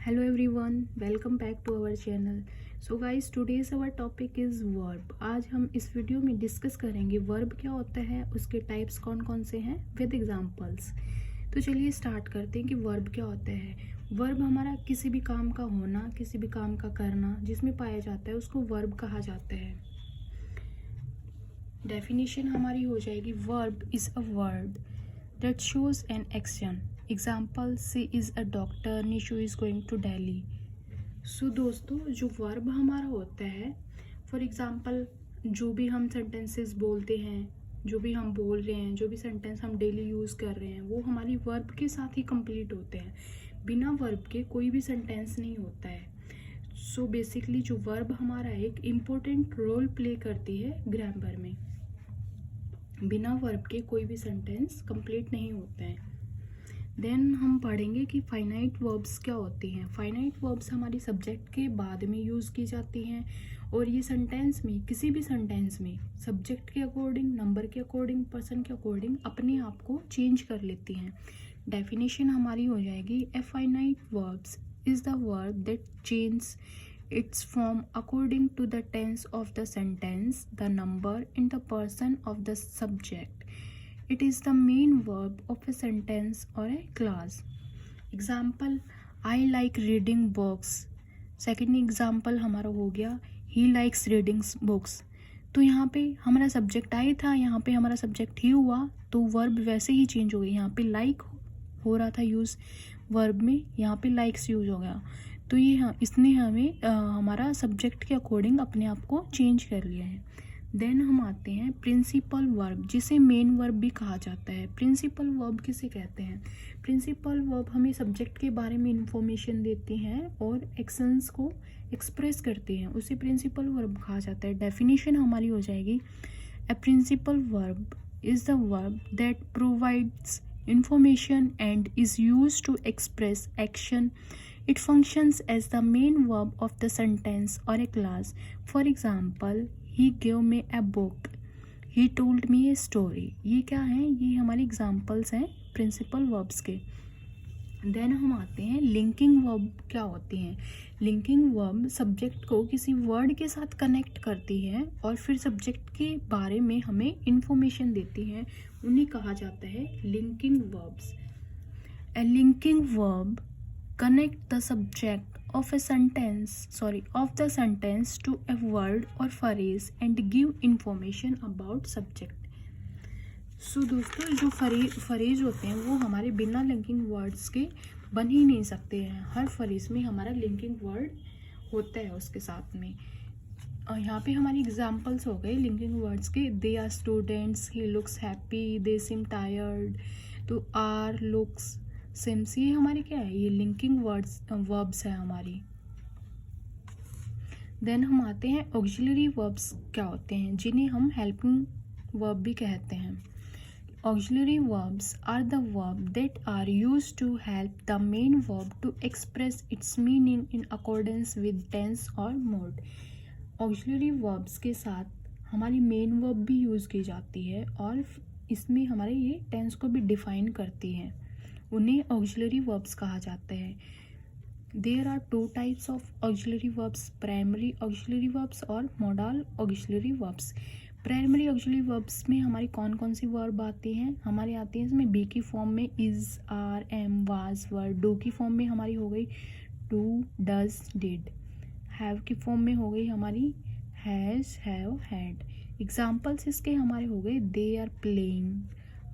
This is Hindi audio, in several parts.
Hello everyone, welcome back to our channel. So guys, today's our topic is verb. आज हम इस वीडियो में डिस्कस करेंगे verb क्या होता है, उसके टाइप्स कौन कौन से हैं विद एग्जांपल्स। तो चलिए स्टार्ट करते हैं कि verb क्या होता है। verb हमारा किसी भी काम का होना, किसी भी काम का करना जिसमें पाया जाता है उसको verb कहा जाता है। डेफिनेशन हमारी हो जाएगी verb is a word that shows an action. Example she is a doctor, Nishu is going to Delhi. So दोस्तों, जो वर्ब हमारा होता है, फॉर एग्जाम्पल जो भी हम सेंटेंसेस बोलते हैं, जो भी हम बोल रहे हैं, जो भी सेंटेंस हम डेली यूज़ कर रहे हैं, वो हमारी वर्ब के साथ ही कंप्लीट होते हैं। बिना वर्ब के कोई भी सेंटेंस नहीं होता है। सो बेसिकली जो वर्ब हमारा एक इम्पोर्टेंट रोल प्ले करती है ग्रामर में। बिना वर्ब के कोई भी सेंटेंस कंप्लीट नहीं होता है। देन हम पढ़ेंगे कि फाइनाइट वर्ब्स क्या होती हैं। फाइनाइट वर्ब्स हमारी सब्जेक्ट के बाद में यूज़ की जाती हैं और ये सेंटेंस में, किसी भी सेंटेंस में सब्जेक्ट के अकॉर्डिंग, नंबर के अकॉर्डिंग, पर्सन के अकॉर्डिंग अपने आप को चेंज कर लेती हैं। डेफिनेशन हमारी हो जाएगी, a finite verbs is the verb that change its form according to the tense of the sentence, the number and the person of the subject. It is the main verb of a sentence or a clause. Example, I like reading books. Second example हमारा हो गया, he likes reading books. तो यहाँ पे हमारा सब्जेक्ट आई था, यहाँ पे हमारा सब्जेक्ट ही हुआ, तो वर्ब वैसे ही चेंज हो गई। यहाँ पे लाइक हो रहा था यूज़ वर्ब में, यहाँ पे लाइक्स यूज हो गया। तो ये इसने हमें हमारा सब्जेक्ट के अकॉर्डिंग अपने आप को चेंज कर लिया है। देन हम आते हैं प्रिंसिपल वर्ब, जिसे मेन वर्ब भी कहा जाता है। प्रिंसिपल वर्ब किसे कहते हैं? प्रिंसिपल वर्ब हमें सब्जेक्ट के बारे में इंफॉर्मेशन देती हैं और एक्शंस को एक्सप्रेस करती हैं, उसे प्रिंसिपल वर्ब कहा जाता है। डेफिनेशन हमारी हो जाएगी, a principal verb is the verb that provides information and is used to express action. It functions as the main verb of the sentence or a clause. For example, he gave me a book, he told me a story. ये क्या है? ये हमारी एग्जाम्पल्स हैं प्रिंसिपल वर्ब्स के। देन हम आते हैं लिंकिंग वर्ब क्या होती हैं। लिंकिंग वर्ब सब्जेक्ट को किसी वर्ड के साथ कनेक्ट करती है और फिर सब्जेक्ट के बारे में हमें इंफॉर्मेशन देती हैं, उन्हें कहा जाता है linking verbs. A linking verb connect the subject of the sentence to a word or phrase and give information about subject. सो दोस्तों, जो फ्रेज होते हैं वो हमारे बिना लिंकिंग वर्ड्स के बन ही नहीं सकते हैं। हर फ्रेज में हमारा लिंकिंग वर्ड होता है उसके साथ में। और यहाँ पे हमारी एग्जांपल्स हो गए लिंकिंग वर्ड्स के। They are students, he looks happy, they seem tired. तो आर, लुक्स, सिम्स, ये हमारी क्या है? ये लिंकिंग वर्ब्स है हमारी। देन हम आते हैं ऑक्सिलरी वर्ब्स क्या होते हैं, जिन्हें हम हेल्पिंग वर्ब भी कहते हैं। Auxiliary verbs are the verbs that are used to help the main verb to express its meaning in accordance with tense or mode. Auxiliary verbs के साथ हमारी main verb भी यूज़ की जाती है और इसमें हमारे ये tense को भी डिफाइन करती हैं, उन्हें auxiliary verbs कहा जाता है। There are two types of auxiliary verbs, primary auxiliary verbs और modal auxiliary verbs. Primary auxiliary verbs में हमारी कौन कौन सी वर्ब आती हैं? हमारी आती हैं इसमें बी की फॉर्म में is, are, am, was, were. Do की फॉर्म में हमारी हो गई डू, डज, डिड। हैव की फॉर्म में हो गई हमारी हैज़, हैव, हैड। एग्जाम्पल्स इसके हमारे हो गए, they are playing,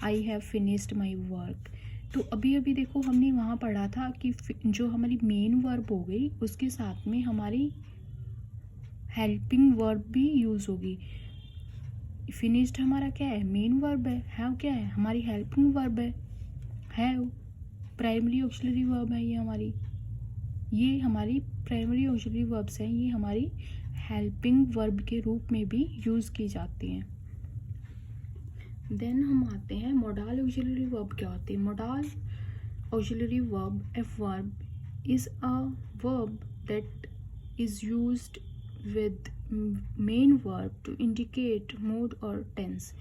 I have finished my work. तो अभी अभी देखो हमने वहाँ पढ़ा था कि जो हमारी मेन वर्ब हो गई उसके साथ में हमारी हेल्पिंग वर्ब भी यूज़ होगी। फिनिश्ड हमारा क्या है? मेन वर्ब है। हैव क्या है? हमारी हेल्पिंग वर्ब है। हैव प्राइमरी ऑक्सिलरी वर्ब है, ये हमारी प्राइमरी ऑक्सिलरी वर्ब्स हैं, ये हमारी हेल्पिंग वर्ब के रूप में भी यूज़ की जाती हैं। देन हम आते हैं मोडाल ऑक्सिलरी वर्ब क्या होती है। Modal auxiliary verb, a verb is a verb that is used with main verb to indicate mood और टेंस।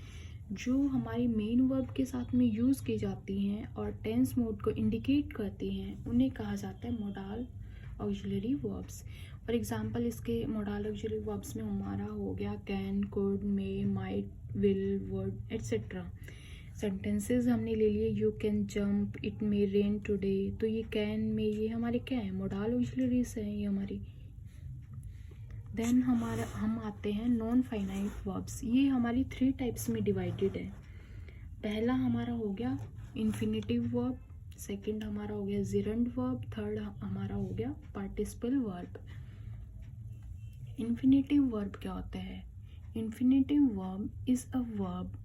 जो हमारी मेन वर्ब के साथ में यूज़ की जाती हैं और टेंस मोड को इंडिकेट करती हैं, उन्हें कहा जाता है modal auxiliary verbs. For example इसके मोडाल ऑक्सिलरी वर्ब्स में हमारा हो गया can, could, may, might, will, would etcetera. Sentences हमने ले लिए you can jump, it may rain today. तो ये कैन में ये हमारे क्या है, मोडाल ऑक्सिलरीज हैं ये हमारी। देन हम आते हैं नॉन फाइनाइट वर्ब्स। ये हमारी 3 टाइप्स में डिवाइडेड है। पहला हमारा हो गया इन्फिनेटिव वर्ब, सेकंड हमारा हो गया जिरंड वर्ब, थर्ड हमारा हो गया पार्टिसिपल वर्ब। इन्फिनेटिव वर्ब क्या होता है? Infinitive verb is a verb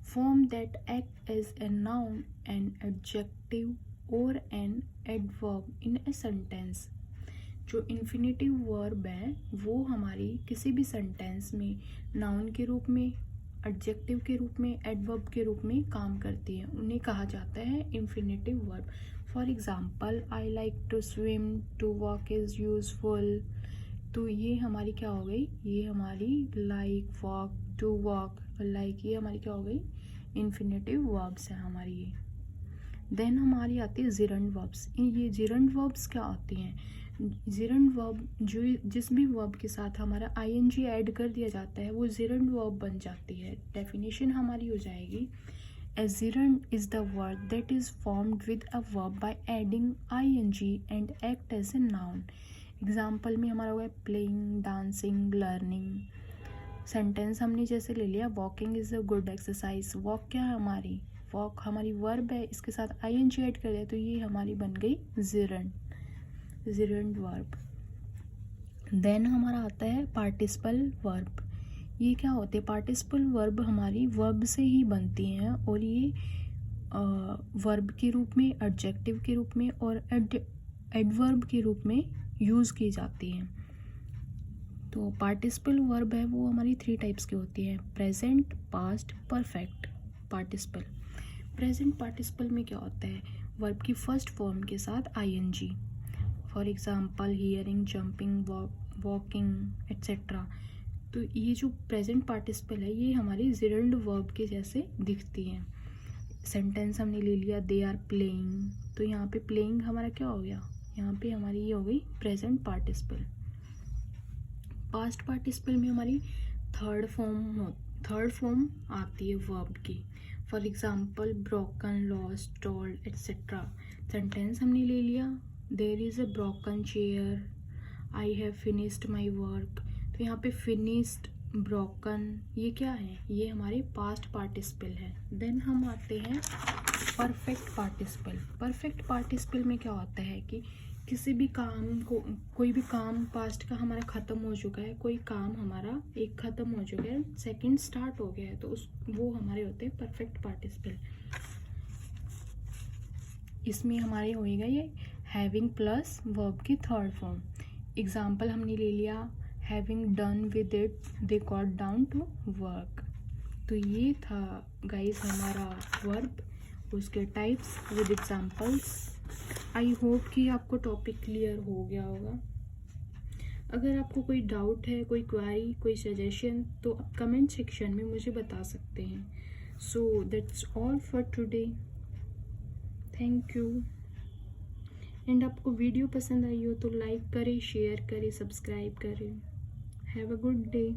form that act as a noun, an adjective or an adverb in a sentence। जो इन्फिनेटिव वर्ब है वो हमारी किसी भी सेंटेंस में नाउन के रूप में, एडजेक्टिव के रूप में, एडवर्ब के रूप में काम करती है, उन्हें कहा जाता है infinitive verb. For example I like to swim, to walk is useful. तो ये हमारी क्या हो गई, ये हमारी like, walk, to walk, like, ये हमारी क्या हो गई, इन्फिनेटिव वर्ब्स हैं हमारी ये। देन हमारी आती है जिरंड वर्ब्स। ये जिरंड वर्ब्स क्या होती हैं? जिरंड वर्ब जो जिस भी वर्ब के साथ हमारा आईएनजी ऐड कर दिया जाता है वो जिरंड वर्ब बन जाती है। डेफिनेशन हमारी हो जाएगी a gerund is the word that is formed with a verb by adding ING and act as a noun. Example में हमारा हुआ प्लेइंग, डांसिंग, लर्निंग। सेंटेंस हमने जैसे ले लिया walking is a good exercise. Walk क्या है हमारी, वॉक हमारी वर्ब है, इसके साथ आईएनजी ऐड कर दिया तो ये हमारी बन गई जिरंड वर्ब। देन हमारा आता है पार्टिसिपल वर्ब। ये क्या होते हैं? पार्टिसिपल वर्ब हमारी वर्ब से ही बनती हैं और ये वर्ब के रूप में, एडजेक्टिव के रूप में और एडवर्ब के रूप में यूज़ की जाती हैं। तो पार्टिसिपल वर्ब है वो हमारी 3 टाइप्स की होती है, present, past, perfect. Participle, present participle में क्या होता है? वर्ब की फर्स्ट फॉर्म के साथ ING. For example hearing, jumping, walking etcetera. तो ये जो प्रेजेंट पार्टिसिपल है ये हमारी जिरंड वर्ब के जैसे दिखती हैं। सेंटेंस हमने ले लिया दे आर प्लेइंग, तो यहाँ पे प्लेइंग हमारा क्या हो गया, यहाँ पे हमारी ये हो गई प्रेजेंट पार्टिसिपल। पास्ट पार्टिसिपल में हमारी थर्ड फॉर्म आती है वर्ब की। For example broken, lost, told etcetera. Sentence हमने ले लिया there is a broken chair, I have finished my work. तो यहाँ पे फिनिश्ड, ब्रोकन, ये क्या है, ये हमारे पास्ट पार्टिसिपल है। देन हम आते हैं परफेक्ट पार्टिसिपल। परफेक्ट पार्टिसिपल में क्या होता है कि किसी भी काम को, कोई भी काम पास्ट का हमारा ख़त्म हो चुका है, कोई काम हमारा एक ख़त्म हो चुका है, सेकंड स्टार्ट हो गया है, तो वो हमारे होते हैं परफेक्ट पार्टिसिपल। इसमें हमारे होएगा ये हैविंग प्लस वर्ब की थर्ड फॉर्म। एग्जाम्पल हमने ले लिया having done with it they got down to work. तो ये था गाइस हमारा वर्ब, उसके types with examples. I hope कि आपको टॉपिक क्लियर हो गया होगा। अगर आपको कोई डाउट है, कोई क्वेरी, कोई सजेशन, तो आप कमेंट सेक्शन में मुझे बता सकते हैं। So that's all for today, thank you. And आपको वीडियो पसंद आई हो तो लाइक करें, शेयर करें, सब्सक्राइब करें। Have a good day.